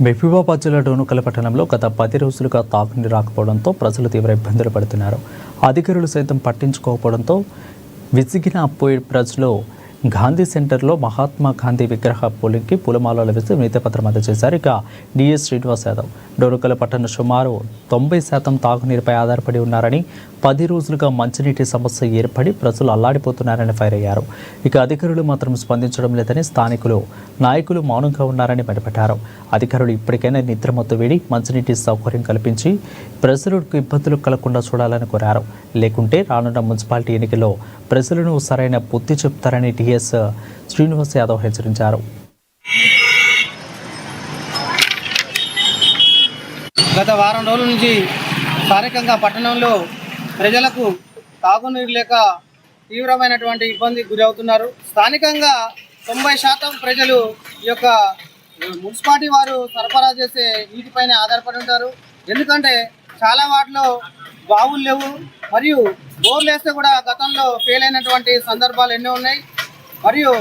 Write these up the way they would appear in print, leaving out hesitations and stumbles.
మహబూబాబాద్ జిల్లా డోనుకల్ పట్టణంలో గత 10 రోజులుగా తాగునీరు రాకపోవడంతో ప్రజలు తీవ్ర ఇబ్బందులు పడుతున్నారు. అధికారులు సైతం పట్టించుకోకపోవడంతో విసిగిన ప్రజలు గాంధీ సెంటర్లో మహాత్మా గాంధీ విగ్రహ పూలింగ్కి పూలమాలలు వేసి వినతిపత్రం అందజేశారు. ఇక డిఎస్ శ్రీనివాస్ యాదవ్ డోనుకల్ పట్టణ సుమారు 90% తాగునీరుపై ఆధారపడి ఉన్నారని, 10 రోజులుగా మంచినీటి సమస్య ఏర్పడి ప్రజలు అల్లాడిపోతున్నారని ఫైర్ అయ్యారు. ఇక అధికారులు మాత్రం స్పందించడం లేదని స్థానికులు నాయకులు మౌనంగా ఉన్నారని మండిపడ్డారు. అధికారులు ఇప్పటికైనా నిద్రమత్తు వేడి మంచినీటి సౌకర్యం కల్పించి ప్రజలకు ఇబ్బందులు కలగకుండా చూడాలని కోరారు. లేకుంటే రానున్న మున్సిపాలిటీ ఎన్నికల్లో ప్రజలను సరైన బుద్ధి చెప్తారని డిఎస్ శ్రీనివాస్ యాదవ్ హెచ్చరించారు. గత వారం రోజుల నుంచి స్థానికంగా పట్టణంలో ప్రజలకు తాగునీరు లేక తీవ్రమైనటువంటి ఇబ్బందికి గురవుతున్నారు. స్థానికంగా 90% ప్రజలు ఈ యొక్క మున్సిపాలిటీ వారు సరఫరా చేసే నీటిపైన ఆధారపడి ఉంటారు. ఎందుకంటే చాలా వాటిలో బావులు లేవు, మరియు బోర్లు వేస్తే కూడా గతంలో ఫెయిల్ అయినటువంటి సందర్భాలు ఎన్నో ఉన్నాయి. మరియు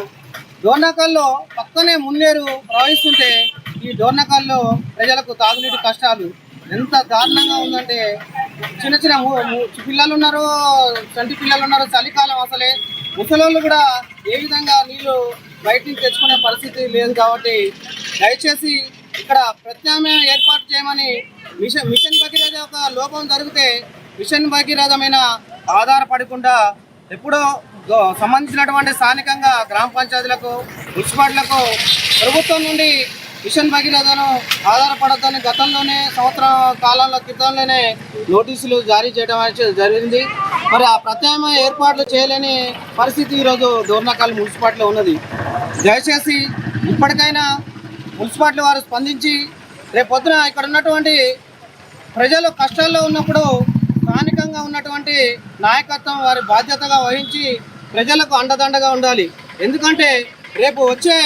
డోర్నకల్లో పక్కనే మున్నేరు ప్రవహిస్తుంటే ఈ డోర్నకల్లో ప్రజలకు తాగునీటి కష్టాలు ఎంత దారుణంగా ఉందంటే, చిన్న చిన్న పిల్లలు ఉన్నారు, చంటి పిల్లలు ఉన్నారు. చలికాలం అసలే ముసలోళ్ళు కూడా ఏ విధంగా నీళ్లు బయట నుంచి తెచ్చుకునే పరిస్థితి లేదు. కాబట్టి దయచేసి ఇక్కడ ప్రత్యామ్నాయం ఏర్పాటు చేయమని మిషన్ భగీరథ ఒక లోపం జరిగితే మిషన్ భగీరథ మీద ఆధారపడకుండా ఎప్పుడో సంబంధించినటువంటి స్థానికంగా గ్రామ పంచాయతీలకు, మున్సిపాలిటీలకు ప్రభుత్వం నుండి మిషన్ భగీరథను ఆధారపడద్దని గతంలోనే సంవత్సరం కాలంలో క్రితంలోనే నోటీసులు జారీ చేయడం జరిగింది. మరి ఆ ప్రత్యామ్నాయ ఏర్పాట్లు చేయలేని పరిస్థితి ఈరోజు డోర్నకల్ మున్సిపాలిటీలో ఉన్నది. దయచేసి ఇప్పటికైనా మున్సిపాలిటీ వారు స్పందించి రేపొద్దున ఇక్కడ ఉన్నటువంటి ప్రజలు కష్టాల్లో ఉన్నప్పుడు స్థానికంగా ఉన్నటువంటి నాయకత్వం వారి బాధ్యతగా వహించి ప్రజలకు అండదండగా ఉండాలి. ఎందుకంటే రేపు వచ్చే